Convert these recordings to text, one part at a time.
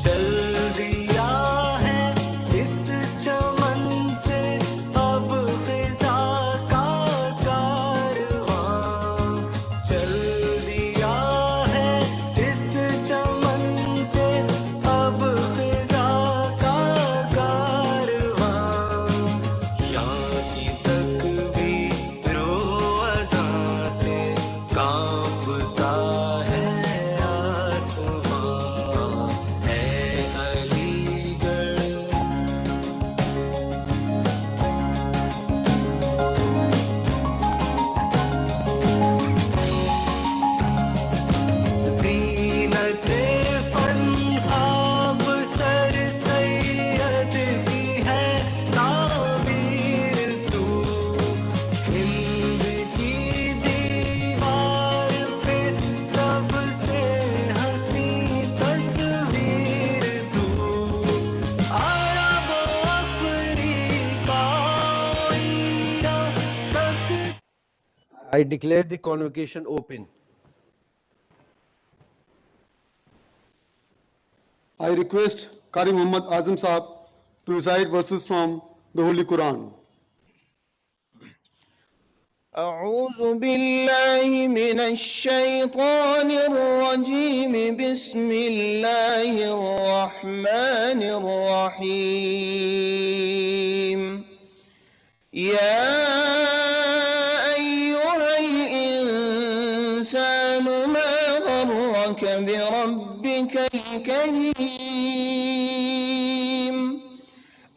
चल दिया है इस चमन से अब फिजा का कारवां, चल दिया है इस चमन से अब फिजा का कारवां, यहाँ की तक भी रोज़ा से कांपता है आसमां, है अलीगढ़। ज़ीनते फ़न्हाब सर सैयद की है ताबीर तू, हिंद की दीवार पे सबसे हंसी तस्वीर तू, अरब अफ्रीका ईरान तक। I declare the convocation open. I request Qari Muhammad Azam Saab to recite verses from the Holy Quran. أعوذ بالله من الشيطان الرجيم بسم الله الرحمن الرحيم يا أيها الإنسان ما غرك بربك الكريم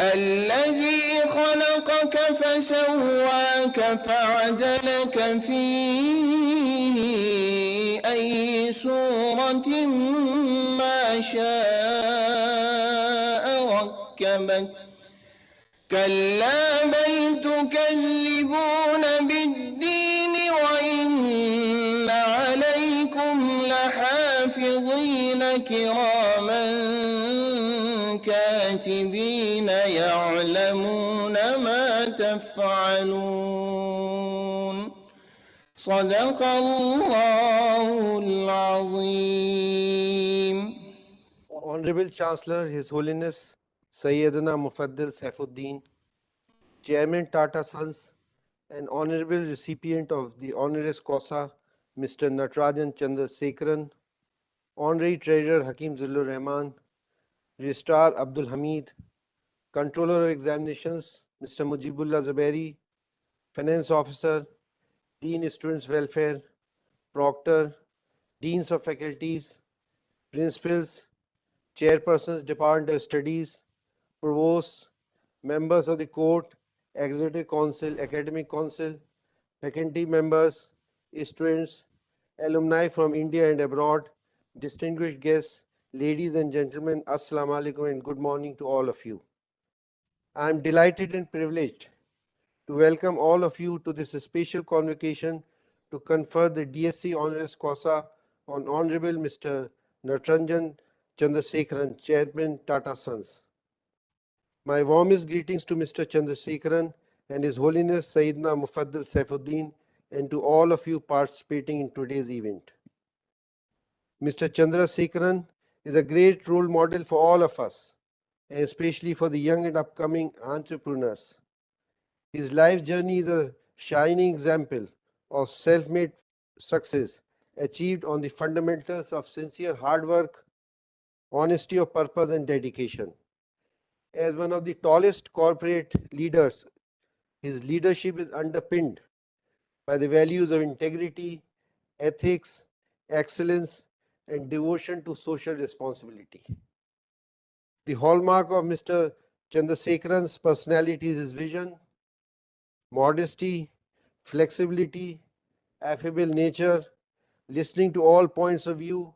الذي خلقك فسواك فعدلك في أي صورة ما شاء ركبك كلا بل تكذبون بالدين وإن عليكم لحافظين كراما كاتبين يعلمون ما تفعلون صدق الله العظيم. Honorable Chancellor, His Holiness Sayyidina Mufaddal Saifuddin, Chairman Tata Sons, and Honorable Recipient of the Honoris Causa, Mr. Natrajan Chandrashekharan, Honorary Treasurer Hakim Zillur Rahman, Registrar Abdul Hamid, Controller of Examinations, Mr. Mujibullah Zubairi, Finance Officer, Dean Students Welfare, Proctor, Deans of Faculties, Principals, Chairpersons, Department of Studies, Provosts, Members of the Court, Executive Council, Academic Council, faculty members, students, alumni from India and abroad, distinguished guests, ladies and gentlemen, Assalamu alaikum and good morning to all of you. I am delighted and privileged to welcome all of you to this special convocation to confer the DSc Honoris Causa on Honorable Mr. Natrajan Chandrashekharan, Chairman Tata Sons. My warmest greetings to Mr. Chandrashekharan and His Holiness Sayyidina Mufaddal Saifuddin and to all of you participating in today's event. Mr. Chandrashekharan is a great role model for all of us, and especially for the young and upcoming entrepreneurs. His life journey is a shining example of self-made success achieved on the fundamentals of sincere hard work, honesty of purpose, and dedication. As one of the tallest corporate leaders, his leadership is underpinned by the values of integrity, ethics, excellence, and devotion to social responsibility. The hallmark of Mr. Chandrasekharan's personality is his vision, modesty, flexibility, affable nature, listening to all points of view,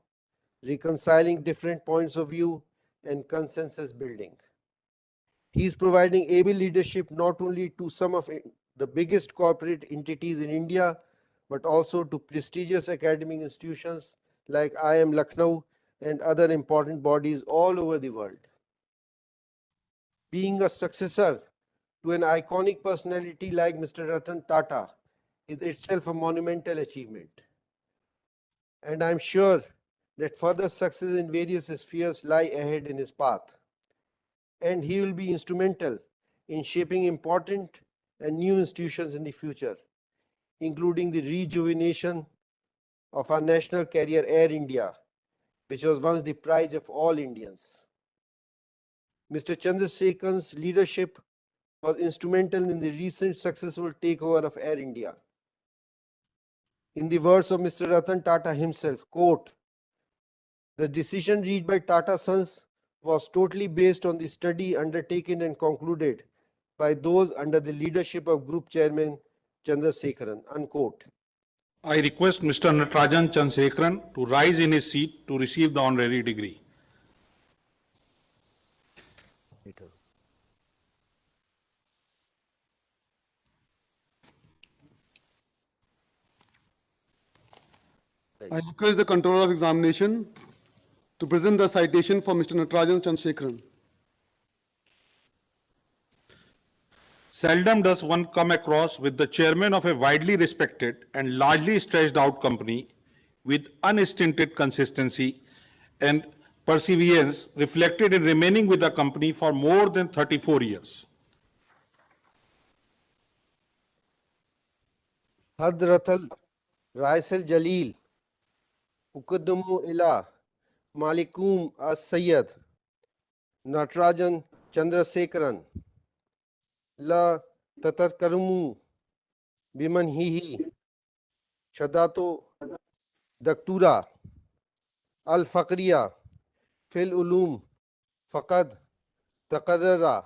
reconciling different points of view, and consensus building. He is providing able leadership not only to some of the biggest corporate entities in India, but also to prestigious academic institutions like IIM Lucknow and other important bodies all over the world. Being a successor to an iconic personality like Mr. Ratan Tata is itself a monumental achievement. And I'm sure that further success in various spheres lie ahead in his path, and he will be instrumental in shaping important and new institutions in the future, including the rejuvenation of our national carrier Air India, which was once the pride of all Indians. Mr. Chandrasekharan's leadership was instrumental in the recent successful takeover of Air India. In the words of Mr. Ratan Tata himself, quote, "The decision reached by Tata Sons was totally based on the study undertaken and concluded by those under the leadership of Group Chairman Chandrasekharan," unquote. I request Mr. Natrajan Chandrashekharan to rise in his seat to receive the honorary degree. I request the Controller of Examination to present the citation for Mr. Natrajan Chandrashekharan. Seldom does one come across with the chairman of a widely respected and largely stretched out company with unstinted consistency and perseverance reflected in remaining with the company for more than 34 years. Hadratal Raisal Jalil, Ukaddamu Ila, Malikum As-Sayyad, Natrajan Chandrasekharan, La Tatarkarumu Bimanhihi, Shadato Daktura, Al Fakriya, Fil Ulum, Fakad, Takarrara,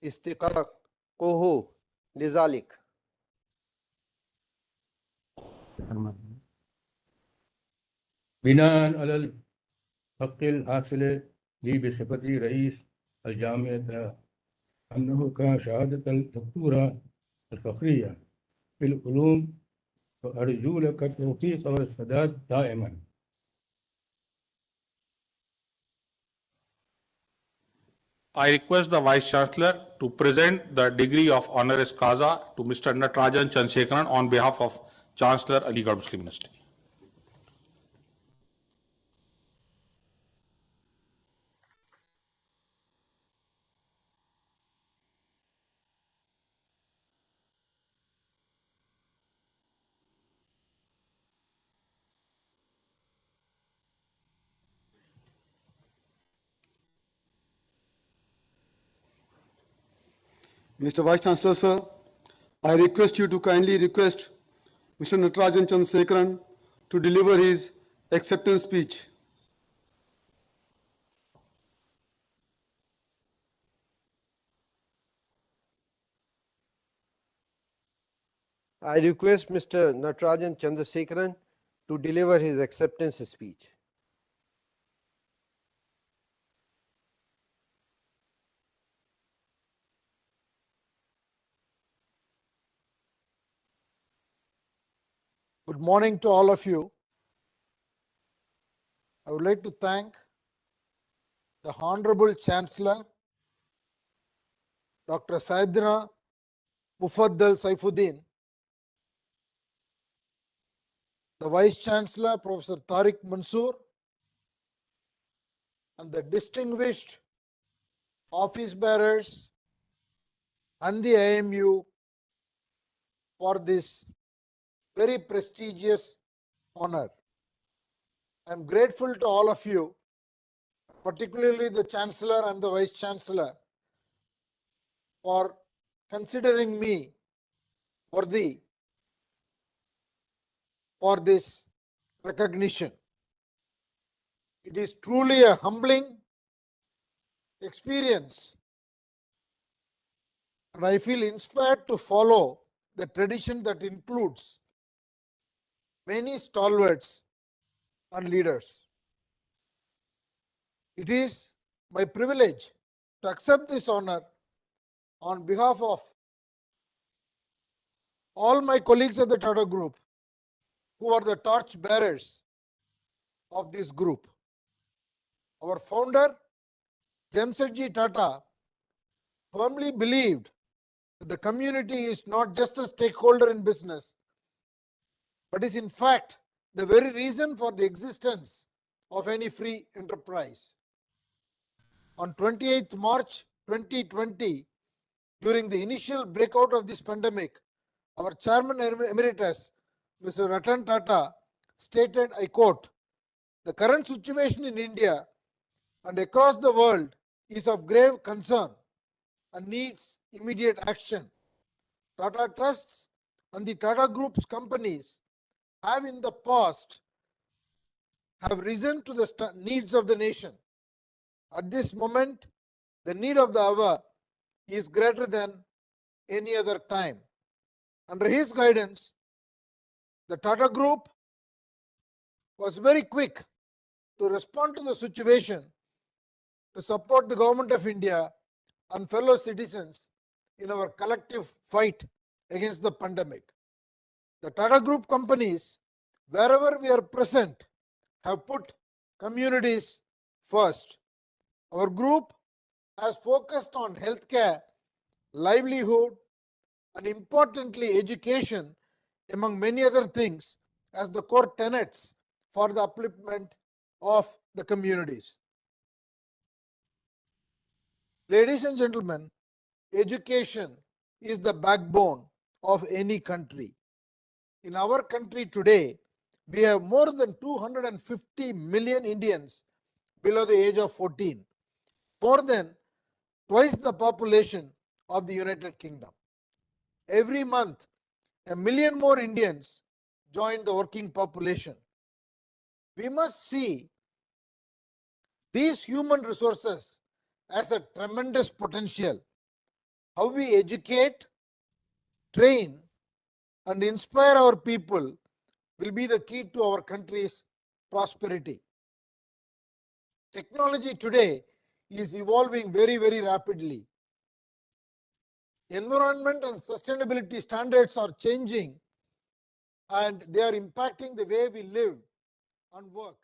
Istiqaqoho, Lizalik. بناء على الحق الحاصل لي بصفتي رئيس الجامعة أنه كان شهادة الدكتوراه الفخرية في العلوم وأرجو لك التوفيق والسداد دائما. I request the Vice Chancellor to present the degree of honoris causa to Mr. Natrajan Chandrashekharan on behalf of Chancellor Aligarh Muslim University. Mr. Vice Chancellor, sir, I request you to kindly request Mr. Natrajan Chandrasekharan to deliver his acceptance speech. I request Mr. Natrajan Chandrasekharan to deliver his acceptance speech. Good morning to all of you. I would like to thank the Honorable Chancellor, Dr. Saidina Mufaddal Saifuddin, the Vice Chancellor, Professor Tariq Mansoor, and the distinguished office bearers and the AMU for this very prestigious honor. I am grateful to all of you, particularly the Chancellor and the Vice Chancellor, for considering me worthy for this recognition. It is truly a humbling experience, and I feel inspired to follow the tradition that includes many stalwarts and leaders. It is my privilege to accept this honor on behalf of all my colleagues at the Tata Group, who are the torch bearers of this group. Our founder, Jamsetji Tata, firmly believed that the community is not just a stakeholder in business, but is in fact the very reason for the existence of any free enterprise. On 28th March 2020, during the initial breakout of this pandemic, our Chairman Emeritus, Mr. Ratan Tata, stated, I quote, "The current situation in India and across the world is of grave concern and needs immediate action. Tata Trusts and the Tata Group's companies have in the past have risen to the needs of the nation. At this moment, the need of the hour is greater than any other time. Under his guidance, the Tata Group was very quick to respond to the situation to support the Government of India and fellow citizens in our collective fight against the pandemic. The Tata Group companies, wherever we are present, have put communities first. Our group has focused on healthcare, livelihood, and importantly, education, among many other things, as the core tenets for the upliftment of the communities. Ladies and gentlemen, education is the backbone of any country. In our country today, we have more than 250 million Indians below the age of 14, more than twice the population of the United Kingdom. Every month, 1 million more Indians join the working population. We must see these human resources as a tremendous potential. How we educate, train, and inspire our people will be the key to our country's prosperity. Technology today is evolving very, very rapidly. Environment and sustainability standards are changing and they are impacting the way we live and work.